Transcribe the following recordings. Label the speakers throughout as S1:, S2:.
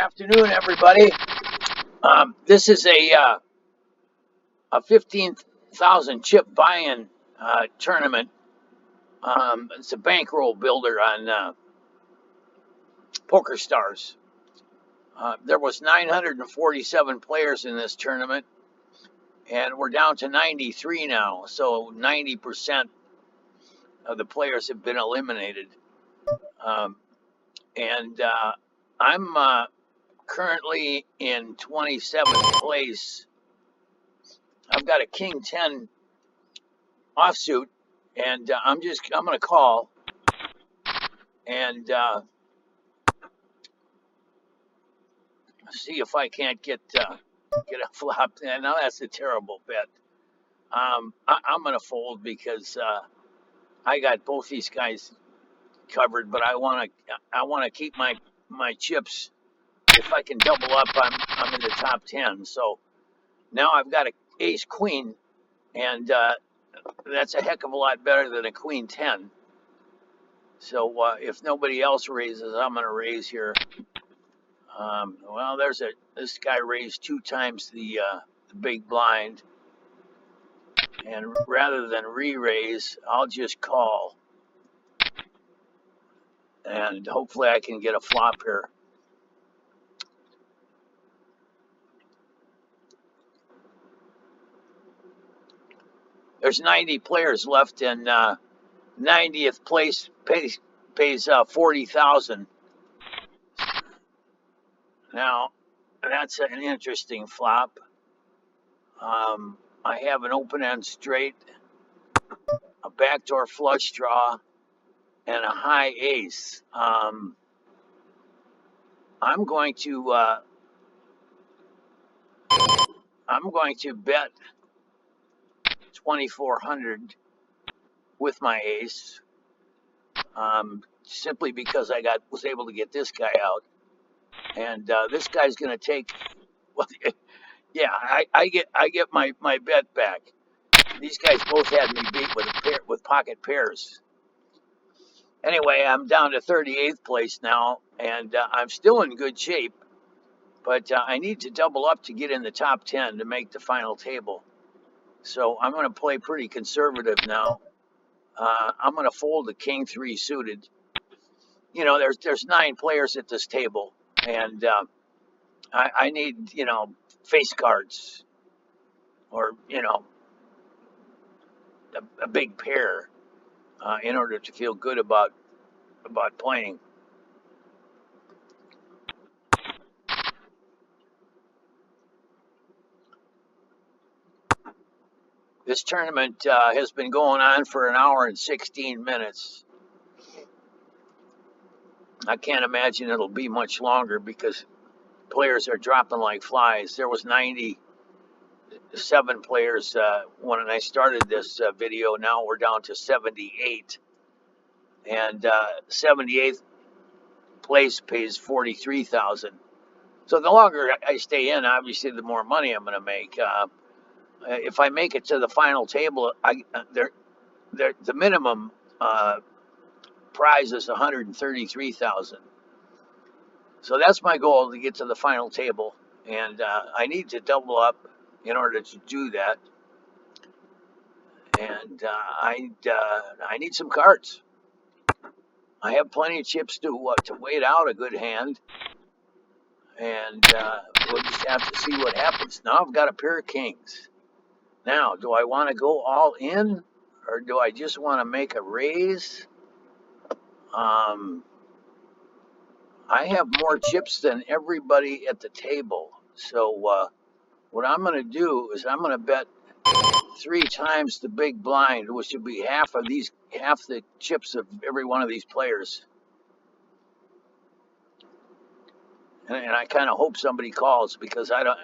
S1: Afternoon, everybody. This is a 15,000 chip buy-in tournament. It's a bankroll builder on PokerStars. There was 947 players in this tournament, and we're down to 93 now. So 90% of the players have been eliminated. Um, and I'm currently in 27th place. I've got a King 10 offsuit, and I'm going to call and see if I can't get a flop. And now that's a terrible bet. I'm going to fold because I got both these guys covered, but I want to keep my chips. If I can double up, I'm in the top 10. So now I've got a ace queen, and that's a heck of a lot better than a queen 10. So if nobody else raises, I'm going to raise here. Well, this guy raised 2 times the big blind, and rather than re-raise, I'll just call, and hopefully I can get a flop here. There's 90 players left, and 90th place pays 40,000. Now that's an interesting flop. I have an open end straight, a backdoor flush draw, and a high ace. I'm going to bet 2,400 with my ace, simply because I was able to get this guy out, and this guy's going to take. Well, yeah, I get my bet back. These guys both had me beat with pocket pairs. Anyway, I'm down to 38th place now, and I'm still in good shape, but I need to double up to get in the top 10 to make the final table. So I'm going to play pretty conservative now. I'm going to fold the king 3 suited. You know, there's 9 players at this table, and I need, face cards, or a big pair in order to feel good about playing. This tournament has been going on for 1 hour and 16 minutes. I can't imagine it'll be much longer because players are dropping like flies. There was 97 players when I started this video. Now we're down to 78, and 78th place pays 43,000. So the longer I stay in, obviously, the more money I'm going to make. If I make it to the final table, the minimum prize is 133,000. So that's my goal, to get to the final table, and I need to double up in order to do that. And I need some cards. I have plenty of chips to wait out a good hand, and we'll just have to see what happens. Now I've got a pair of kings. Now, do I want to go all in, or do I just want to make a raise? I have more chips than everybody at the table. So what I'm going to do is I'm going to bet 3 times the big blind, which would be half the chips of every one of these players. And I kind of hope somebody calls, because I don't,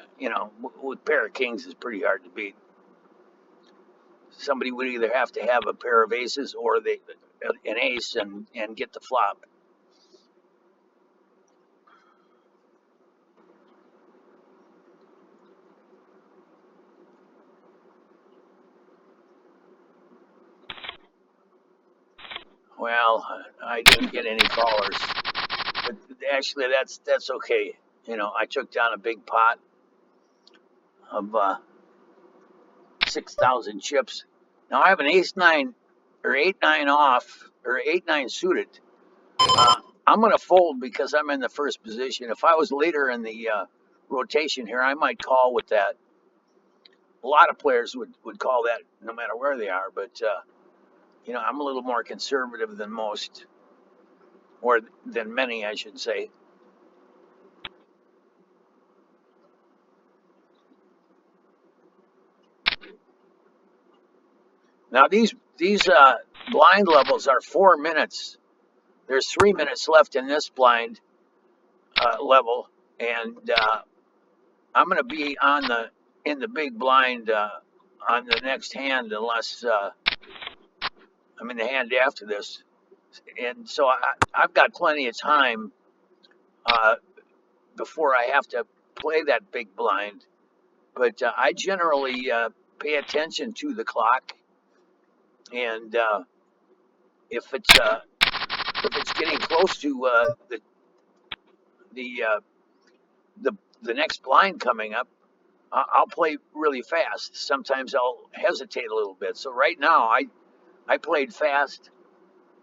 S1: with a pair of kings is pretty hard to beat. Somebody would either have to have a pair of aces or an ace and get the flop. Well, I didn't get any callers, but actually that's okay. I took down a big pot of 6,000 chips. Now I have an ace nine or 8-9 off or 8-9 suited. I'm going to fold because I'm in the first position. If I was later in the rotation here, I might call with that. A lot of players would call that no matter where they are, but I'm a little more conservative than most, or than many, I should say. Now these blind levels are 4 minutes. There's 3 minutes left in this blind level, and I'm going to be in the big blind on the next hand unless I'm in the hand after this. And so I've got plenty of time uh, before I have to play that big blind. But I generally pay attention to the clock, and if it's uh, if it's getting close to the uh, the the next blind coming up, I'll play really fast. Sometimes I'll hesitate a little bit. So right now, I played fast.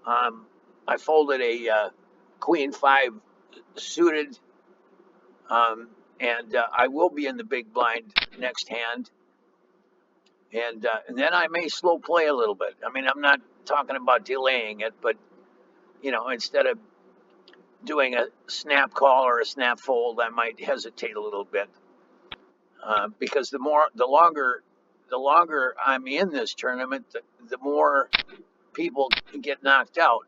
S1: Um, I folded a queen five suited, and I will be in the big blind next hand. And then I may slow play a little bit. I mean, I'm not talking about delaying it, but instead of doing a snap call or a snap fold, I might hesitate a little bit because the longer I'm in this tournament, the more people get knocked out,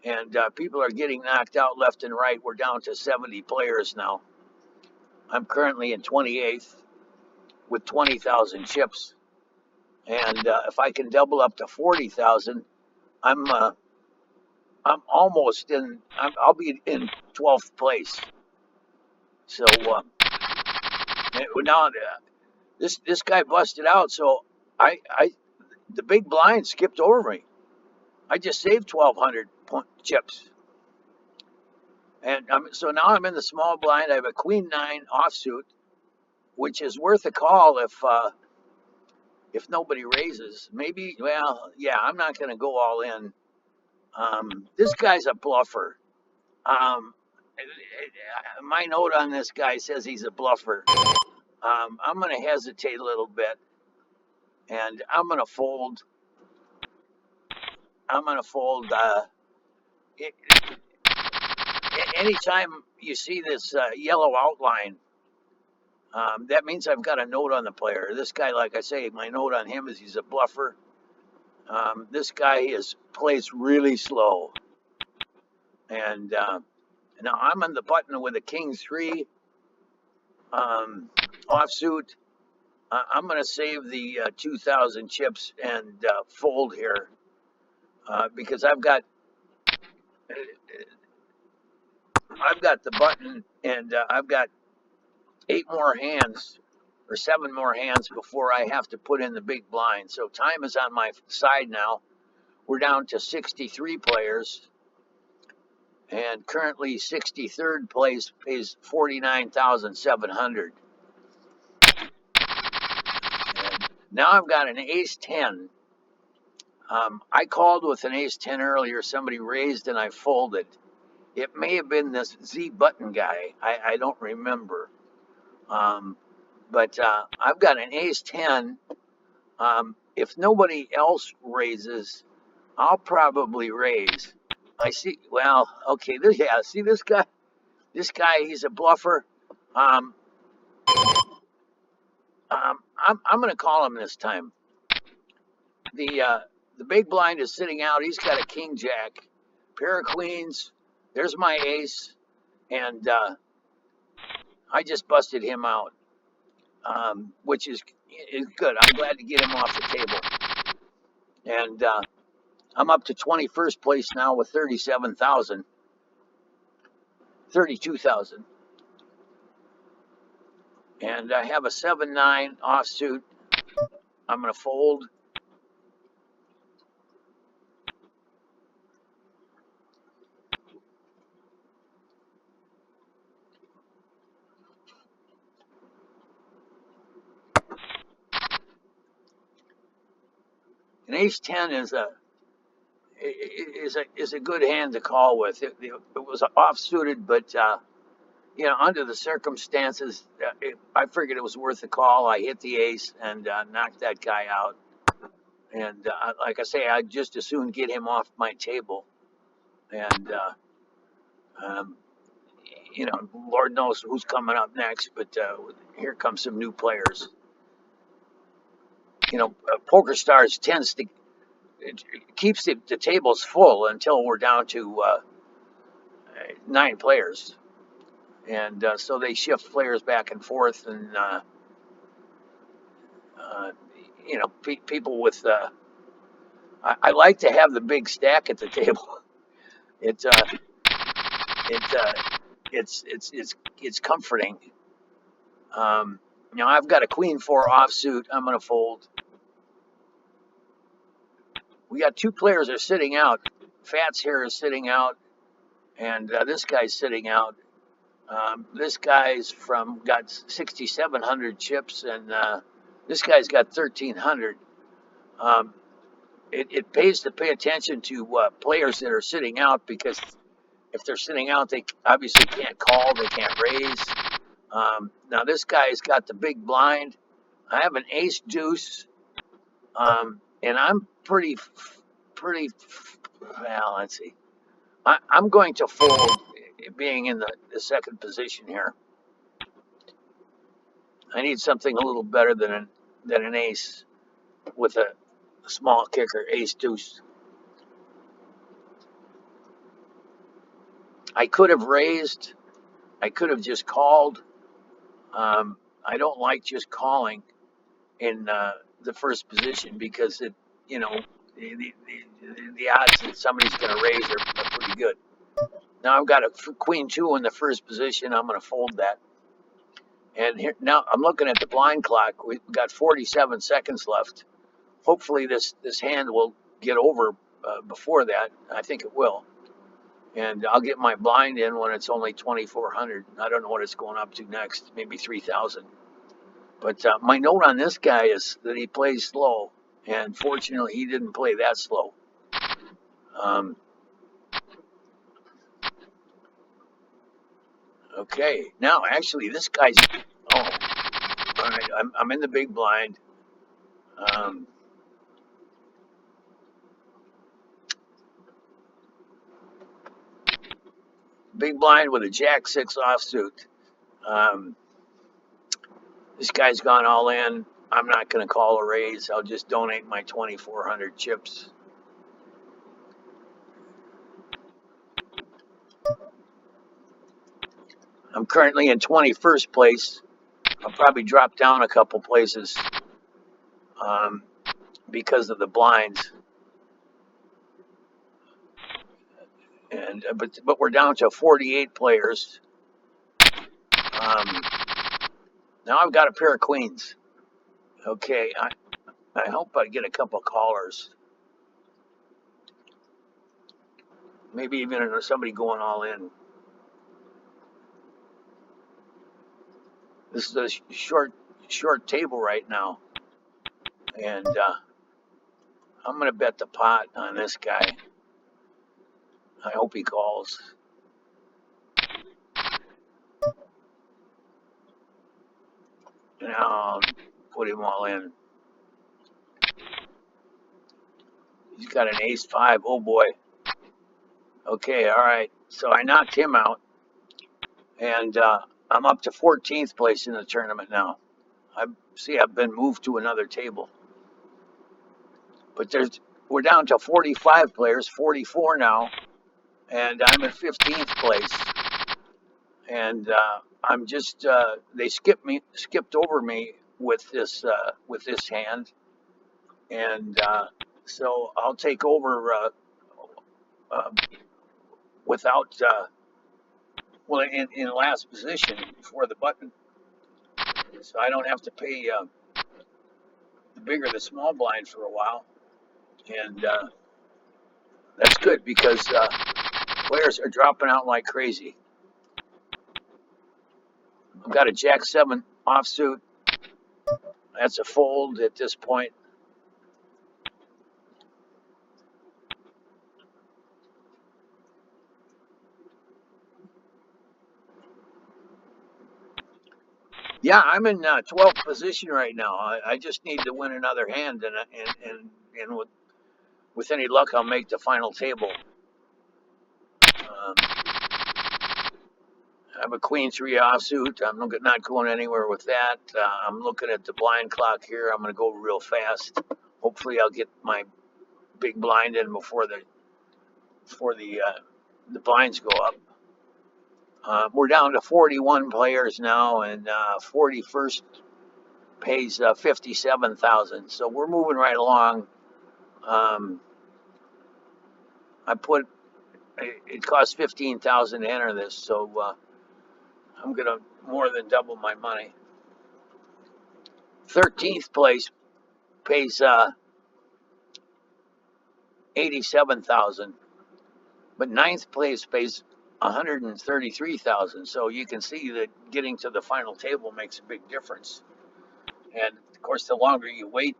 S1: and people are getting knocked out left and right. We're down to 70 players now. I'm currently in 28th with 20,000 chips, and if I can double up to 40,000, I'm uh, I'm almost in. I'll be in 12th place. So now this guy busted out. So I the big blind skipped over me. I just saved 1,200 chips, and so now I'm in the small blind. I have a queen nine offsuit, which is worth a call if nobody raises. Maybe. Well, yeah, I'm not going to go all in. This guy's a bluffer. Um, my note on this guy says he's a bluffer. I'm going to hesitate a little bit, and I'm going to fold. I'm going to fold. It, Anytime you see this yellow outline, that means I've got a note on the player. This guy, like I say, my note on him is he's a bluffer. This guy plays really slow, and now I'm on the button with a king three offsuit. I'm going to save the 2,000 chips and fold here because I've got the button, and I've got 8 more hands or 7 more hands before I have to put in the big blind. So time is on my side now. We're down to 63 players, and currently 63rd place pays 49,700. And now I've got an ace 10. I called with an ace 10 earlier. Somebody raised and I folded. It may have been this Z button guy. I don't remember. But I've got an ace 10. If nobody else raises, I'll probably raise. I see. Well, okay. See this guy? This guy, he's a bluffer. Um, I'm going to call him this time. The big blind is sitting out. He's got a king jack, pair of queens. There's my ace, and I just busted him out, which is good. I'm glad to get him off the table, and I'm up to 21st place now with 32,000, and I have a 7-9 offsuit. I'm going to fold. An ace 10 is a good hand to call with. It was off suited, but under the circumstances, I figured it was worth the call. I hit the ace and knocked that guy out. And like I say, I'd just as soon get him off my table. And um, Lord knows who's coming up next. But here come some new players. PokerStars tends to it keeps the tables full until we're down to 9 players, and so they shift players back and forth, and people with. I like to have the big stack at the table. It it it's comforting. I've got a queen 4 offsuit. I'm gonna fold. We got 2 players are sitting out. Fats here is sitting out, and this guy's sitting out. This guy's got 6,700 chips, and this guy's got 1,300. Um, it pays to pay attention to players that are sitting out, because if they're sitting out, they obviously can't call, they can't raise. Now this guy's got the big blind. I have an ace deuce, and I'm pretty. Well, let's see. I'm going to fold, being in the second position here. I need something a little better than an ace with a small kicker, ace deuce. I could have raised. I could have just called. I don't like just calling in the first position, because the odds that somebody's going to raise are pretty good. Now I've got a queen 2 in the first position. I'm going to fold that. And here now I'm looking at the blind clock. We've got 47 seconds left. Hopefully this hand will get over before that. I think it will. And I'll get my blind in when it's only 2,400. I don't know what it's going up to next, maybe 3,000. But my note on this guy is that he plays slow, and fortunately he didn't play that slow. Okay, now actually this guy's. Oh, all right. I'm in the big blind. Big blind with a Jack 6 offsuit. This guy's gone all in. I'm not going to call a raise. I'll just donate my 2,400 chips. I'm currently in 21st place. I'll probably drop down a couple places because of the blinds. And but we're down to 48 players. Now I've got a pair of queens. Okay, I hope I get a couple callers. Maybe even somebody going all in. This is a short table right now, and I'm going to bet the pot on this guy. I hope he calls. Now I'll put him all in. He's got an ace 5. Oh boy. Okay, all right. So I knocked him out, and I'm up to 14th place in the tournament now. I've been moved to another table. But we're down to 45 players, 44 now, and I'm in 15th place. And I'm just they skipped over me with this hand, and so I'll take over without in last position before the button, so I don't have to pay the big or the small blind for a while, and that's good, because players are dropping out like crazy. I've got a Jack 7 offsuit. That's a fold at this point. Yeah, I'm in 12th position right now. I just need to win another hand, and with any luck, I'll make the final table. I have a queen three offsuit. I'm not going anywhere with that. I'm looking at the blind clock here. I'm going to go real fast. Hopefully, I'll get my big blind in before the blinds go up. We're down to 41 players now, and 41st pays 57,000. So we're moving right along. Um, I put it costs 15,000 to enter this, so I'm gonna more than double my money. 13th place pays 87,000, but ninth place pays 133,000. So you can see that getting to the final table makes a big difference. And of course, the longer you wait,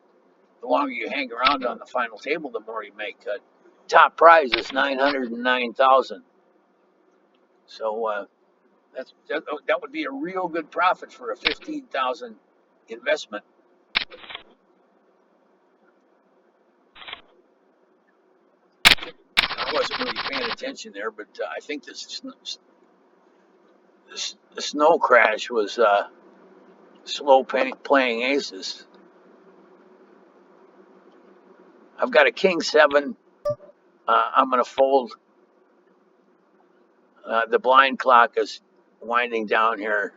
S1: the longer you hang around on the final table, the more you make. Top prize is 909,000. So that would be a real good profit for a 15,000 investment. I wasn't really paying attention there, but I think the snow crash was slow playing aces. I've got a king seven. I'm going to fold. The blind clock is winding down here.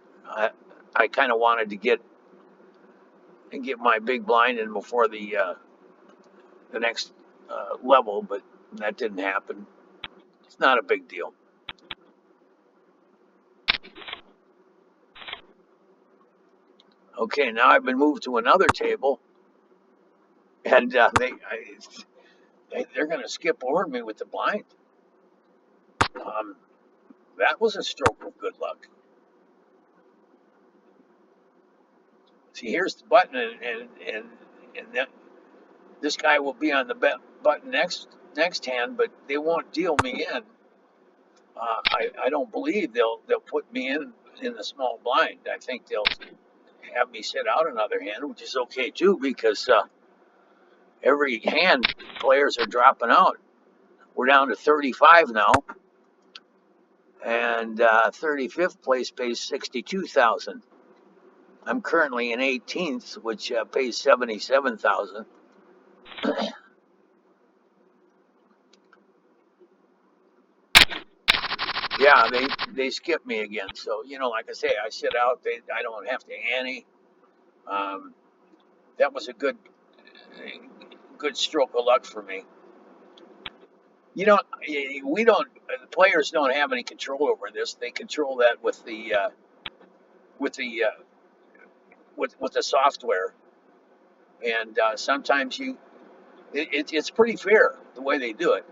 S1: I kind of wanted to get my big blind in before the next level, but that didn't happen. It's not a big deal. Okay, now I've been moved to another table, and they're going to skip over me with the blind. Um, that was a stroke of good luck. See, here's the button, and then this guy will be on the button next hand, but they won't deal me in. I don't believe they'll put me in the small blind. I think they'll have me sit out another hand, which is okay too, because every hand players are dropping out. We're down to 35 now, and 35th place pays 62,000. I'm currently in 18th, which pays 77,000. Yeah, they skipped me again. So like I say, I sit out. I don't have to ante. Um, that was a good stroke of luck for me. We don't. The players don't have any control over this. They control that with the with the software, and sometimes it's pretty fair the way they do it.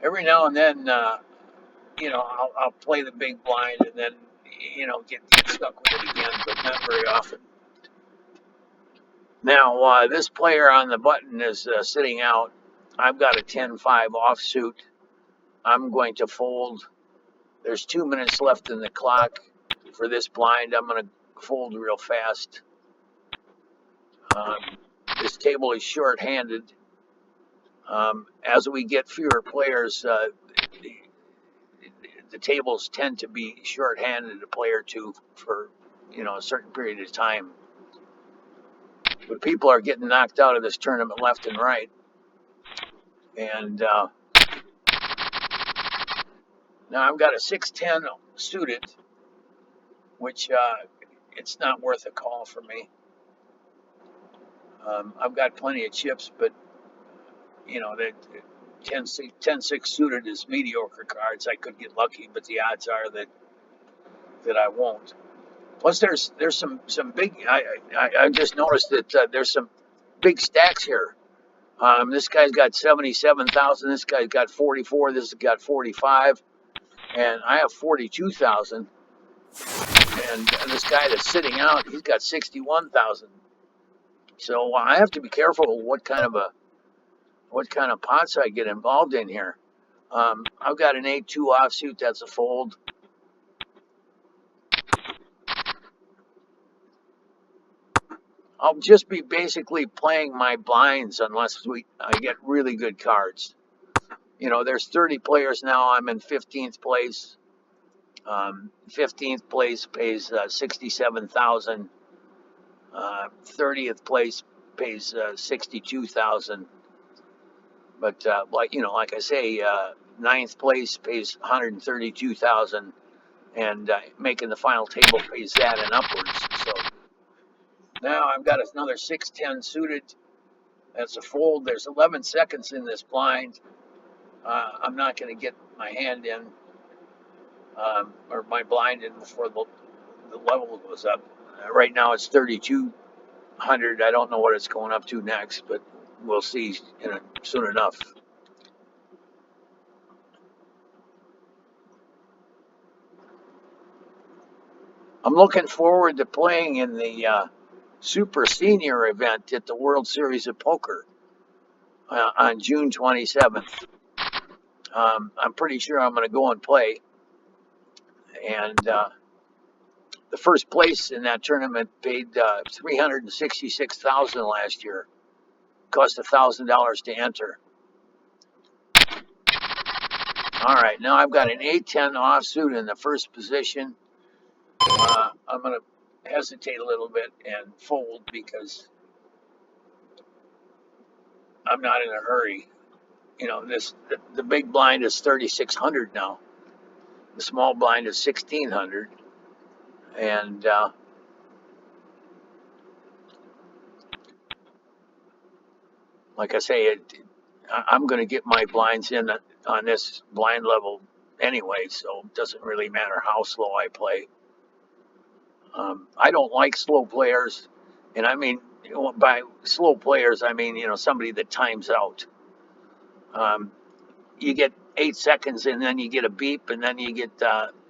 S1: Every now and then, I'll play the big blind and then get stuck with it again, but not very often. Now, this player on the button is sitting out. I've got a 10-5 offsuit. I'm going to fold. There's 2 minutes left in the clock for this blind. I'm going to fold real fast. Um, this table is short-handed. As we get fewer players, the tables tend to be short-handed a player or two for a certain period of time. But people are getting knocked out of this tournament left and right, and now I've got a 6-10 suited, which it's not worth a call for me. I've got plenty of chips, but that 10-6 suited is mediocre cards. I could get lucky, but the odds are that I won't. Plus, there's some big. I just noticed that there's some big stacks here. This guy's got 77,000. This guy's got 44. This has got 45, and I have 42,000. And this guy that's sitting out, he's got 61,000. So I have to be careful what kind of pots I get involved in here. I've got an 8-2 offsuit. That's a fold. I'll just be basically playing my blinds unless I get really good cards. There's 30 players now. I'm in 15th place. 15th place pays 67,000. 30th place pays 62,000. But like I say, ninth place pays 132,000, and making the final table pays that and upwards. So now I've got another 610 suited. That's a fold. There's 11 seconds in this blind. I'm not going to get my hand in or my blind in before the level goes up. Right now it's 3,200. I don't know what it's going up to next, but we'll see soon enough. I'm looking forward to playing in the Super Senior event at the World Series of Poker on June 27th. I'm pretty sure I'm going to go and play. And the first place in that tournament paid 366,000 last year. Cost $1,000 to enter. All right, now I've got an 8-10 offsuit in the first position. I'm going to hesitate a little bit and fold because I'm not in a hurry. The big blind is 3,600 now. The small blind is 1,600, and like I say, I'm going to get my blinds in on this blind level anyway, so it doesn't really matter how slow I play. I don't like slow players, and I mean by slow players I mean somebody that times out. You get 8 seconds and then you get a beep and then you get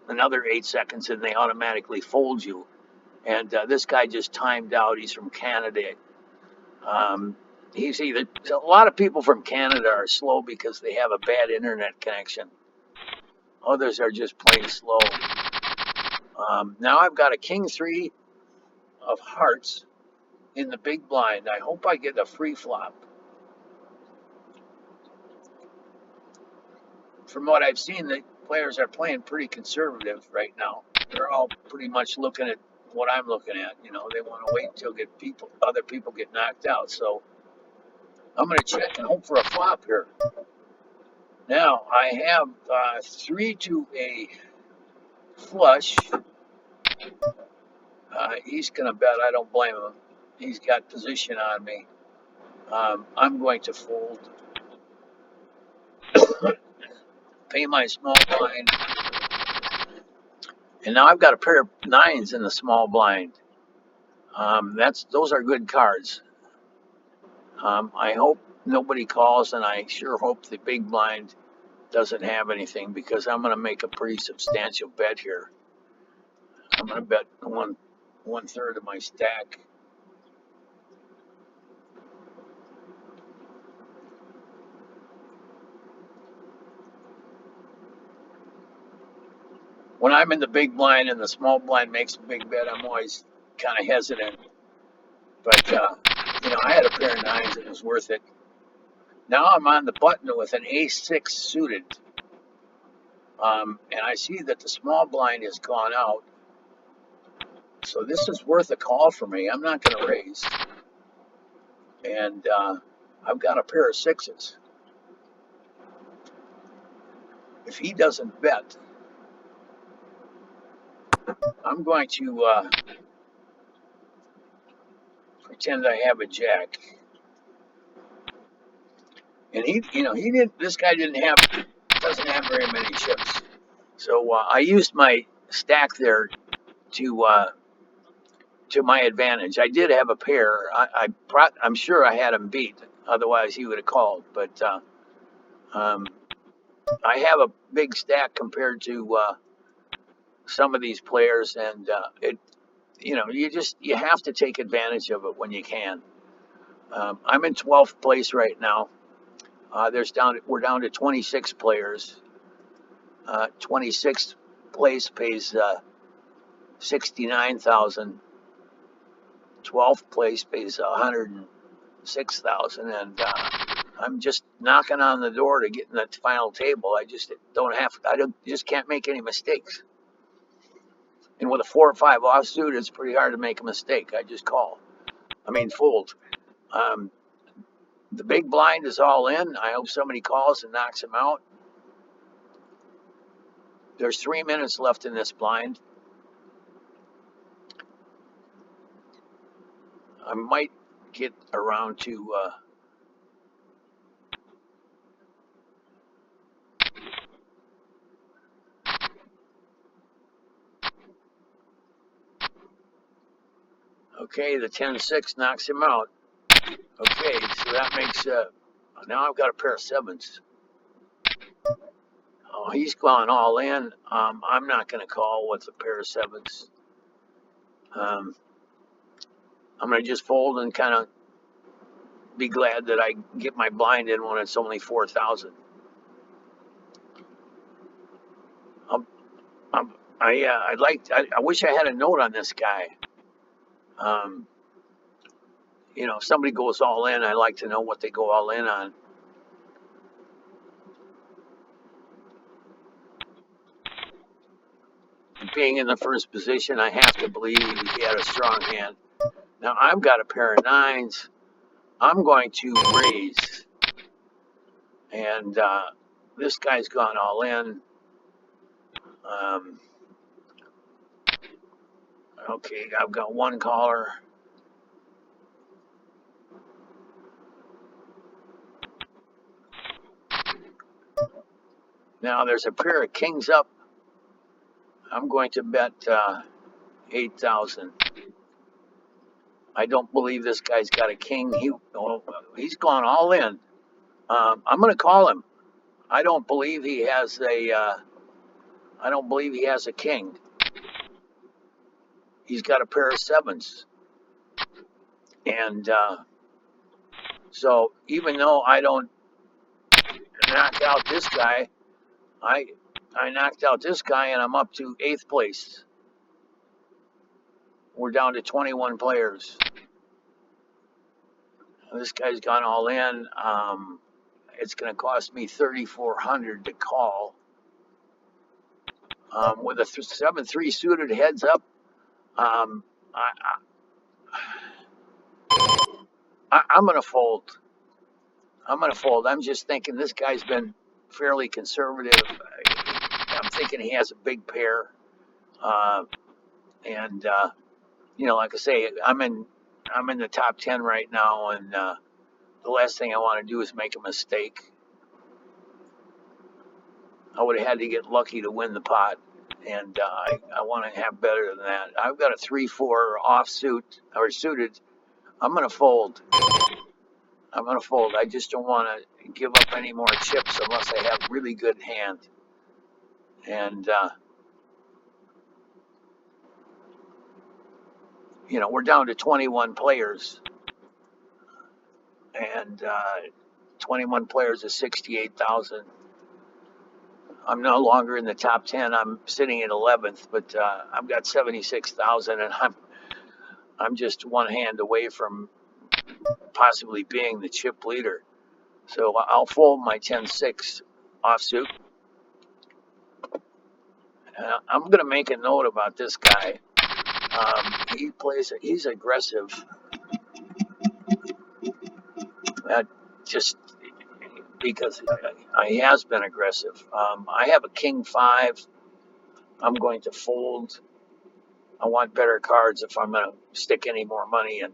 S1: another 8 seconds and they automatically fold you. And this guy just timed out. He's from Canada. He's either a lot of people from Canada are slow because they have a bad internet connection. Others are just plain slow. Now I've got a king 3 of hearts in the big blind. I hope I get a free flop. From what I've seen, the players are playing pretty conservative right now. They're all pretty much looking at what I'm looking at. They want to wait until other people get knocked out. So I'm going to check and hope for a flop here. Now I have 3 to a flush. He's going to bet. I don't blame him. He's got position on me. I'm going to fold. Pay my small blind. And now I've got a pair of 9s in the small blind. Those are good cards. I hope nobody calls, and I sure hope the big blind doesn't have anything because I'm going to make a pretty substantial bet here. I'm going to bet one third of my stack. When I'm in the big blind and the small blind makes a big bet, I'm always kind of hesitant. But I had a pair of 9s; it was worth it. Now I'm on the button with an ace-6 suited. And I see that the small blind has gone out. So this is worth a call for me. I'm not going to raise. And I've got a pair of 6s. If he doesn't bet, I'm going to pretend I have a jack. And he didn't. This guy doesn't have very many chips. So I used my stack there to my advantage. I did have a pair. I'm sure I had him beat. Otherwise, he would have called. But um, I have a big stack compared to some of these players, and you have to take advantage of it when you can. I'm in 12th place right now. We're down to 26 players. 26th place pays 69,000. 12th place pays 106,000, and I'm just knocking on the door to get in the final table. I just just can't make any mistakes. And with a 4 or 5 offsuit, it's pretty hard to make a mistake. I just fold. Um, the big blind is all in. I hope somebody calls and knocks him out. There's 3 minutes left in this blind. I might get around to. Okay, the 10-6 knocks him out. Okay, so that makes. Now I've got a pair of sevens. Oh, he's gone all in. I'm not going to call with a pair of sevens. I'm going to just fold and kind of be glad that I get my blind in when it's only 4,000. I wish I had a note on this guy. If somebody goes all in, I like to know what they go all in on. Being in the first position, I have to believe he had a strong hand. Now I've got a pair of nines. I'm going to raise, and this guy's gone all in. Okay, I've got one caller. Now there's a pair of kings up. I'm going to bet 8,000. I don't believe this guy's got a king. He's gone all in. I'm going to call him. I don't believe he has a. I don't believe he has a king. He's got a pair of sevens, and so even though I don't knock out this guy, I knocked out this guy, and I'm up to 8th place. We're down to 21 players. This guy's gone all in. It's going to cost me 3,400 to call. With a 7-3 suited heads up, I'm going to fold. I'm just thinking this guy's been fairly conservative. I'm thinking he has a big pair, and like I say, I'm in the top 10 right now, and the last thing I want to do is make a mistake. I would have had to get lucky to win the pot, and I want to have better than that. I've got a 3-4 offsuit or suited. I'm going to fold. I just don't want to give up any more chips unless I have really good hand. And we're down to 21 players, and 21 players is 68,000. I'm no longer in the top 10. I'm sitting at 11th, but I've got 76,000, and I'm just one hand away from possibly being the chip leader. So I'll fold my 10-6 offsuit. I'm going to make a note about this guy. He's aggressive. Just because he has been aggressive. I have a king 5. I'm going to fold. I want better cards if I'm going to stick any more money in.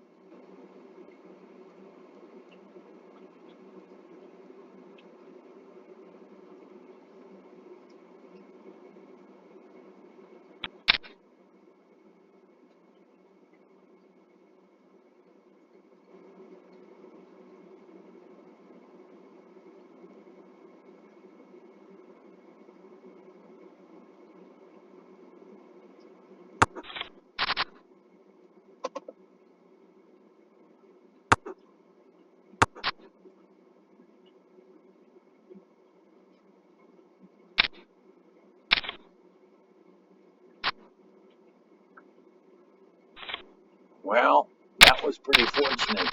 S1: pretty fortunate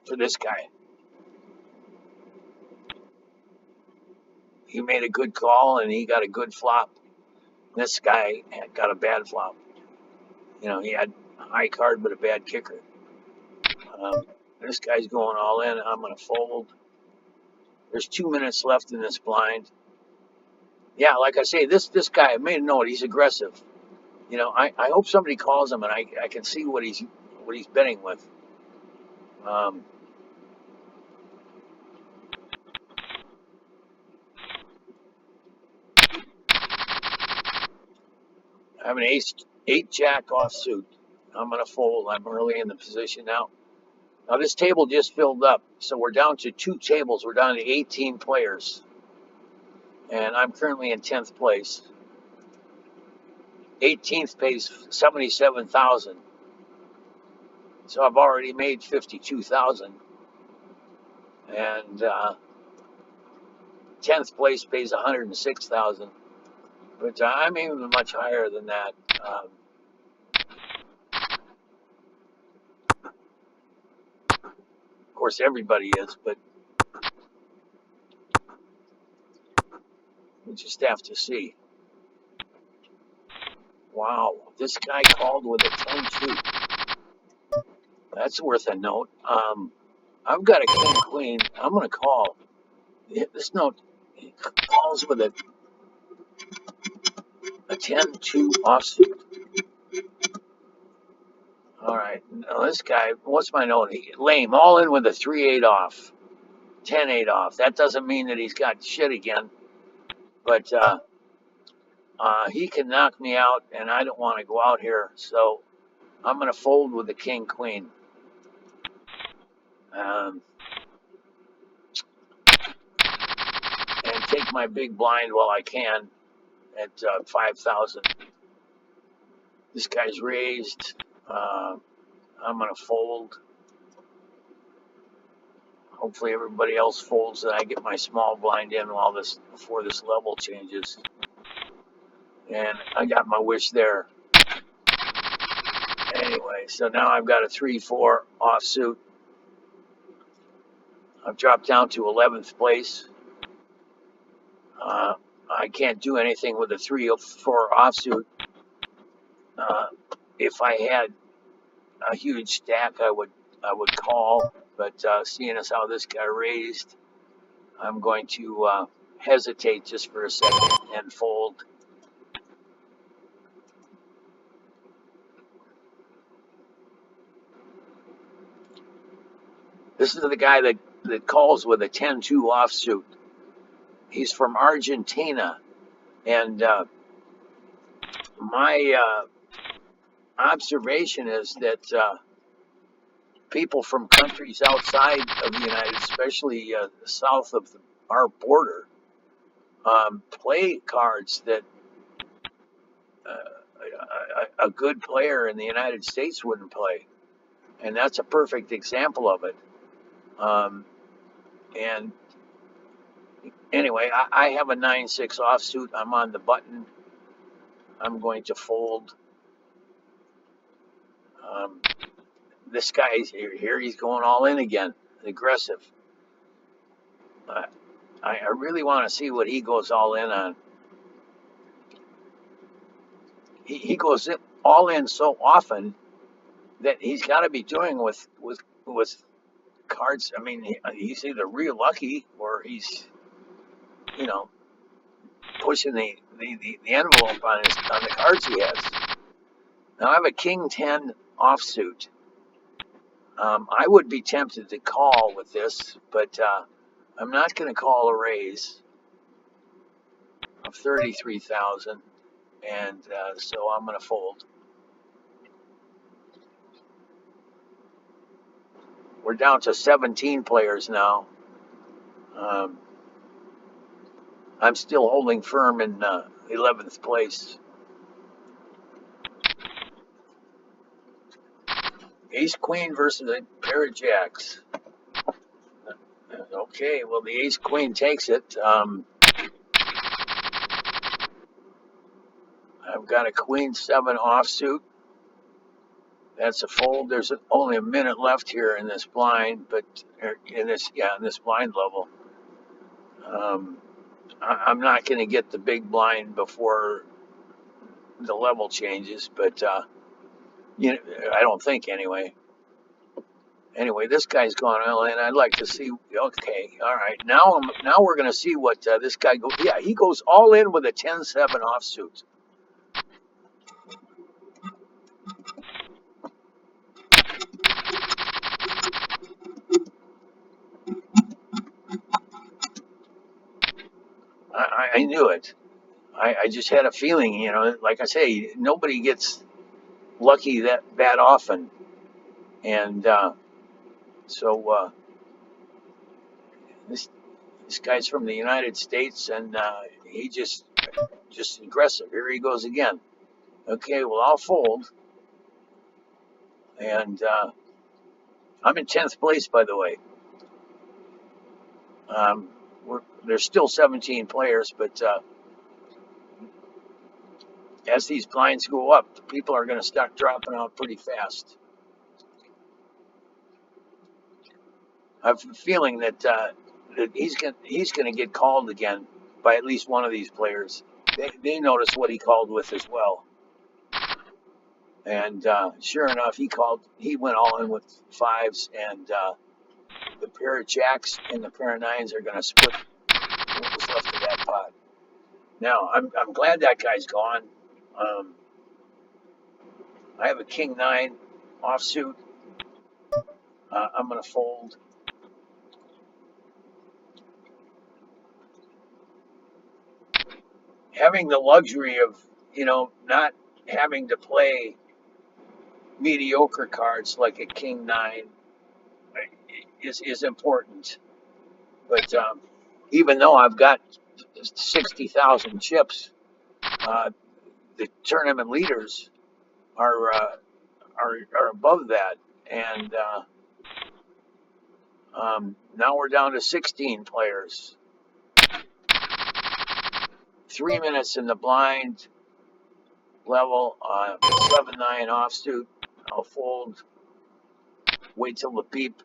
S1: for this guy. He made a good call and he got a good flop. This guy had got a bad flop. He had a high card but a bad kicker. Um, this guy's going all in. I'm going to fold. There's 2 minutes left in this blind. Yeah, like I say, this guy, I made a note. He's aggressive. I hope somebody calls him and I can see what he's betting with. Um, I have an ace, 8 jack offsuit. I'm going to fold. I'm early in the position now. Now, this table just filled up, so we're down to 2 tables. We're down to 18 players, and I'm currently in 10th place. 18th pays 77,000, so I've already made 52,000, and 10th place pays 106,000, but I'm even much higher than that. Of course, everybody is, but we just have to see. Wow, this guy called with a 10-2. That's worth a note. I've got a king queen. I'm going to call. This note calls with a 10-2 offsuit. All right. Now this guy, what's my note? Lame. All in with a 3-8 off. 10-8 off. That doesn't mean that he's got shit again, but he can knock me out, and I don't want to go out here, so I'm going to fold with the king queen. And take my big blind while I can at 5,000. This guy's raised. I'm going to fold. Hopefully everybody else folds and I get my small blind in before this level changes. And I got my wish there. Anyway, so now I've got a 3-4 offsuit. I've dropped down to 11th place. I can't do anything with a 3-4 offsuit. If I had a huge stack, I would call. But seeing as how this guy raised, I'm going to hesitate just for a second and fold. This is the guy that calls with a 10-2 offsuit. He's from Argentina, and my observation is that people from countries outside of the United, especially south of our border, play cards that a good player in the United States wouldn't play, and that's a perfect example of it. And anyway, I have a 9-6 offsuit. I'm on the button. I'm going to fold. This guy's here. He's going all in again, aggressive. I really want to see what he goes all in on. He goes all in so often that he's got to be doing with cards. I mean, he's either real lucky or he's, pushing the envelope on the cards he has. Now I have a king 10 offsuit. I would be tempted to call with this, but I'm not going to call a raise of 33,000, and so I'm going to fold. We're down to 17 players now. I'm still holding firm in 11th place. Ace Queen versus a pair of jacks. Okay, well, the Ace Queen takes it. I've got a queen 7 offsuit. That's a fold. There's only a minute left here in this blind, but in this blind level. Um, I'm not going to get the big blind before the level changes, but I don't think anyway. Anyway, this guy's gone all in. I'd like to see. Okay, all right. Now we're going to see what this guy goes. Yeah, he goes all in with a 10-7 offsuit. I knew it. I just had a feeling. Like I say, nobody gets lucky that often, and so this guy's from the United States, and he just aggressive. Here he goes again. Okay, well I'll fold, and I'm in 10th place, by the way. Um, there's still 17 players, but as these blinds go up, people are going to start dropping out pretty fast. I have a feeling that he's going to get called again by at least one of these players. They noticed what he called with as well, and sure enough, he went all in with fives, and the pair of jacks and the pair of nines are going to split what was left of that pot. Now I'm glad that guy's gone. Um, I have a king 9 offsuit. I'm going to fold. Having the luxury of not having to play mediocre cards like a king 9 is important. But even though I've got 60,000 chips, the tournament leaders are above that, and now we're down to 16 players. 3 minutes in the blind level. 7-9 offsuit. I'll fold. Wait till the beep,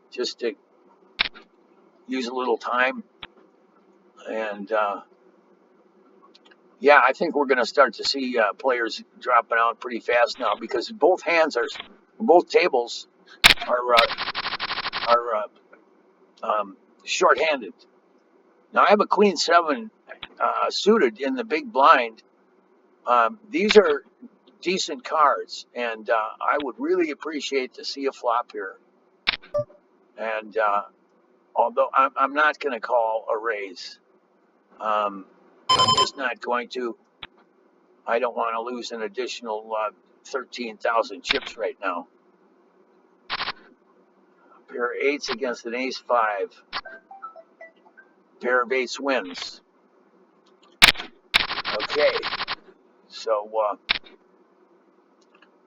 S1: just to use a little time. And yeah, I think we're going to start to see players dropping out pretty fast now, because both tables are short-handed. Now I have a queen 7 suited in the big blind. These are decent cards, and I would really appreciate to see a flop here. And although I'm not going to call a raise, I'm just not going to. I don't want to lose an additional 13,000 chips right now. Pair of 8s against an ace 5. Pair of 8s wins. Okay, so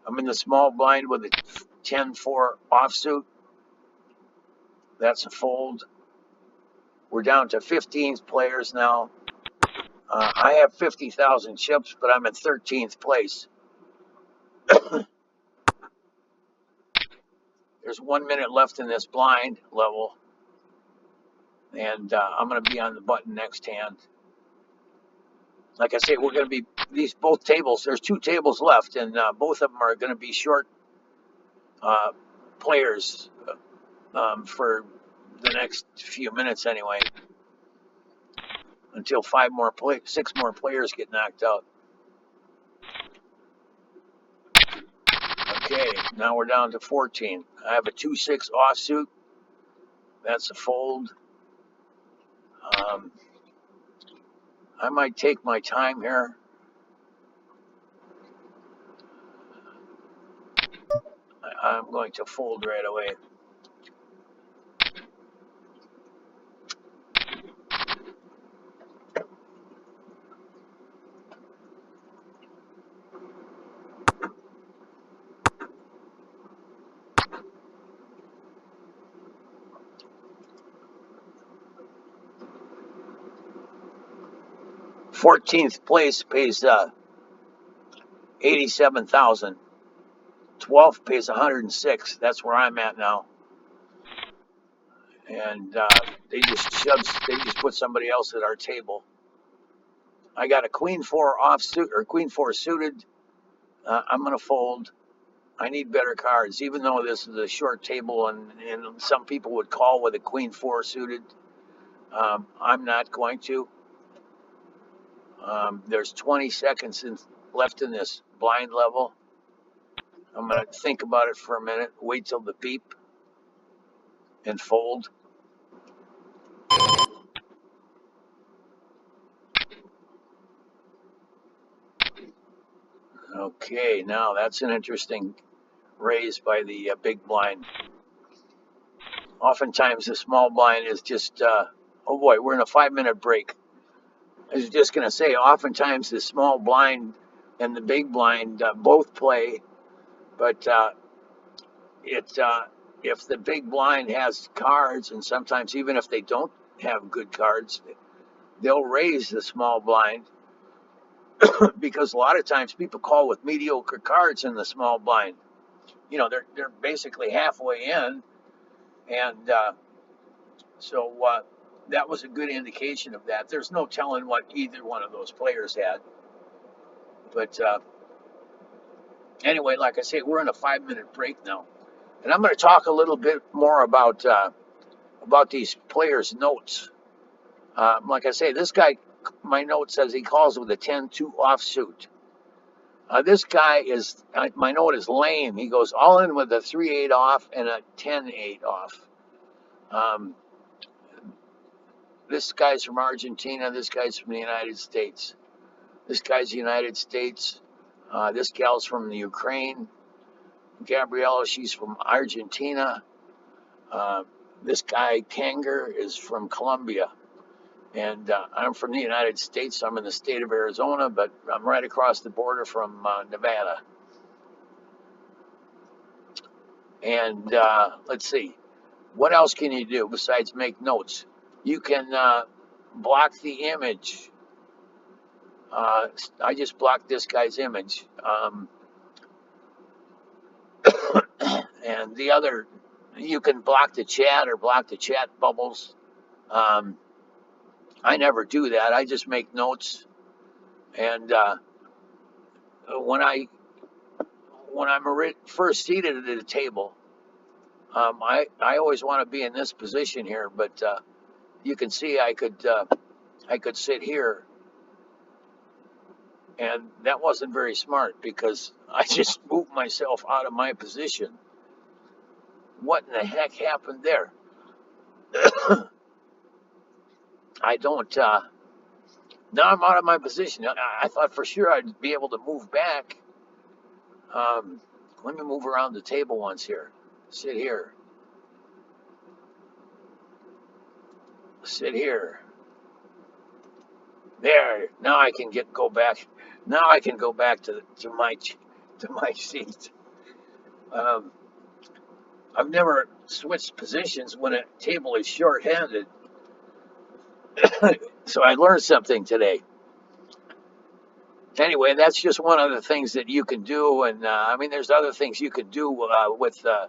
S1: I'm in the small blind with a 10-4 offsuit. That's a fold. We're down to 15 players now. I have 50,000 chips, but I'm in 13th place. There's 1 minute left in this blind level, and I'm going to be on the button next hand. Like I say, we're going to be both tables. There's 2 tables left, and both of them are going to be short players for the next few minutes anyway, until 6 more players get knocked out. Okay, now we're down to 14. I have a 2-6 offsuit. That's a fold. I might take my time here. I'm going to fold right away. th place pays 87,000. 12th pays 106. That's where I'm at now. And they just put somebody else at our table. I got a queen four offsuit or queen four suited. I'm gonna fold. I need better cards, even though this is a short table and some people would call with a queen four suited. I'm not going to. There's 20 seconds left in this blind level. I'm gonna think about it for a minute. Wait till the beep and fold. Okay, now that's an interesting raise by the big blind. Oftentimes the small blind is just, oh boy, we're in a 5 minute break. I was just going to say, oftentimes the small blind and the big blind both play, but it if the big blind has cards, and sometimes even if they don't have good cards, they'll raise the small blind because a lot of times people call with mediocre cards in the small blind. You know, they're basically halfway in, and so that was a good indication of that. There's no telling what either one of those players had, but anyway, like I say, we're in a 5 minute break now, and I'm going to talk a little bit more about these players' notes. Like I say, this guy, my note says he calls with a 10-2 offsuit. This guy is, my note is lame. He goes all in with a 3-8 off and a 10-8 off. Um, this guy's from Argentina. This guy's from the United States. This guy's the United States. This gal's from the Ukraine. Gabriella, she's from Argentina. This guy, Kanger, is from Colombia. And I'm from the United States. I'm in the state of Arizona, but I'm right across the border from Nevada. And let's see, what else can you do besides make notes? You can block the image. I just blocked this guy's image. And the other, you can block the chat or block the chat bubbles. I never do that. I just make notes. And when I'm first seated at the table, I always want to be in this position here, but you can see I could sit here, and that wasn't very smart because I just moved myself out of my position. What in the heck happened there? I don't. Now I'm out of my position. I thought for sure I'd be able to move back. Let me move around the table once here. Sit here. Sit here. There. Now I can go back. Now I can go back to my seat. Um, I've never switched positions when a table is short-handed. So I learned something today. Anyway, that's just one of the things that you can do, and I mean, there's other things you can do with the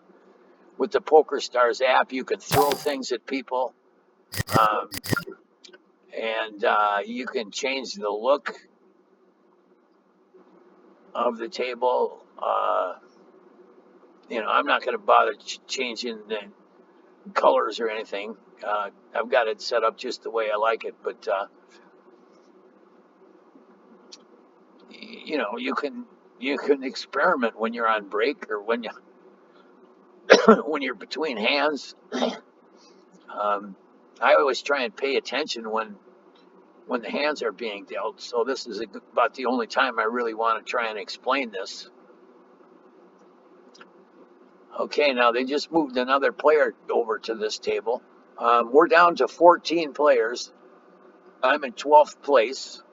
S1: PokerStars app. You can throw things at people, um, and you can change the look of the table. I'm not going to bother changing the colors or anything. I've got it set up just the way I like it, but you can experiment when you're on break or when when you're between hands. I always try and pay attention when the hands are being dealt. So this is about the only time I really want to try and explain this. Okay, now they just moved another player over to this table. We're down to 14 players. I'm in 12th place,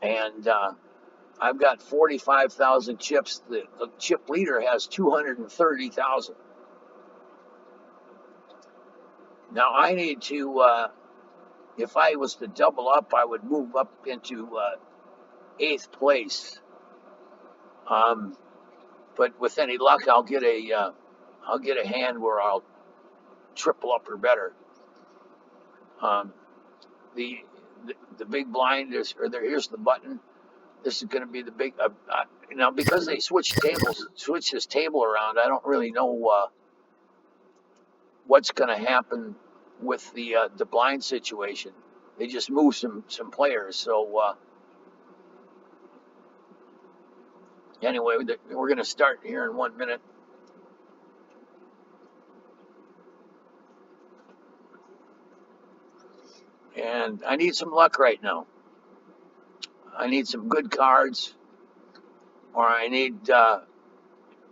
S1: and I've got 45,000 chips. The chip leader has 230,000. Now I need to, if I was to double up, I would move up into 8th place. Um, but with any luck, I'll get a hand where I'll triple up or better. Um, the, the big blind is, or there. Here's the button. This is going to be the big. Now because they switch this table around. I don't really know what's going to happen with the blind situation. They just moved some players. So anyway, we're going to start here in 1 minute. And I need some luck right now. I need some good cards, or I need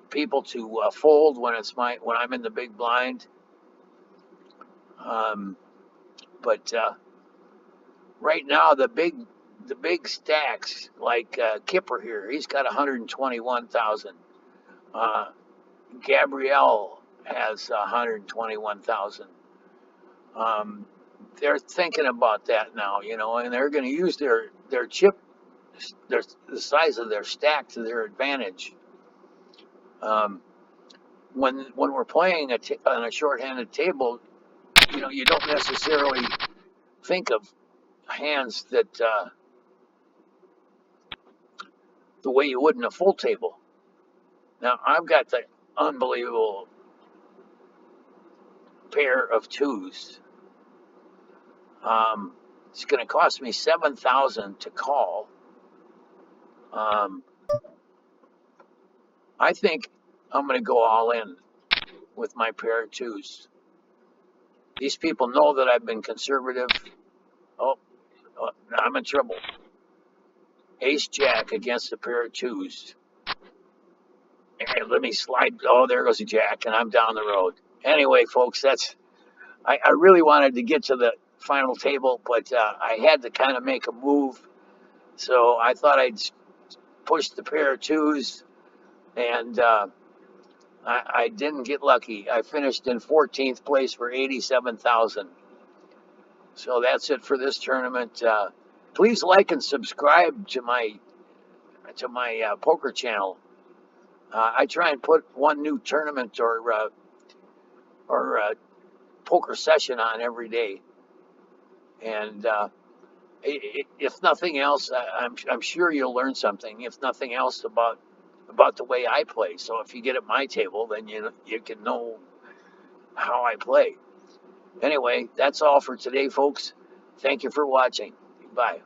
S1: people to fold when I'm in the big blind. Um, but right now the big stacks like Kipper here, he's got 121,000. Uh, Gabrielle has 121,000. Um, they're thinking about that now, and they're going to use their chip, the size of their stack to their advantage. Um, when we're playing on a short-handed table, you don't necessarily think of hands that the way you would in a full table. Now I've got the unbelievable pair of twos. Um, it's going to cost me 7,000 to call. Um, I think I'm going to go all in with my pair of twos. These people know that I've been conservative. Oh, I'm in trouble. Ace Jack against a pair of twos. And let me slide. Oh, there goes a Jack, and I'm down the road. Anyway, folks, I really wanted to get to the final table, but I had to kind of make a move. So I thought I'd push the pair of twos, and I didn't get lucky. I finished in 14th place for 87,000. So that's it for this tournament. Please like and subscribe to my poker channel. I try and put one new tournament or poker session on every day, and if nothing else, I'm sure you'll learn something. If nothing else about the way I play. So if you get at my table, then you can know how I play. Anyway, that's all for today, folks. Thank you for watching. Bye.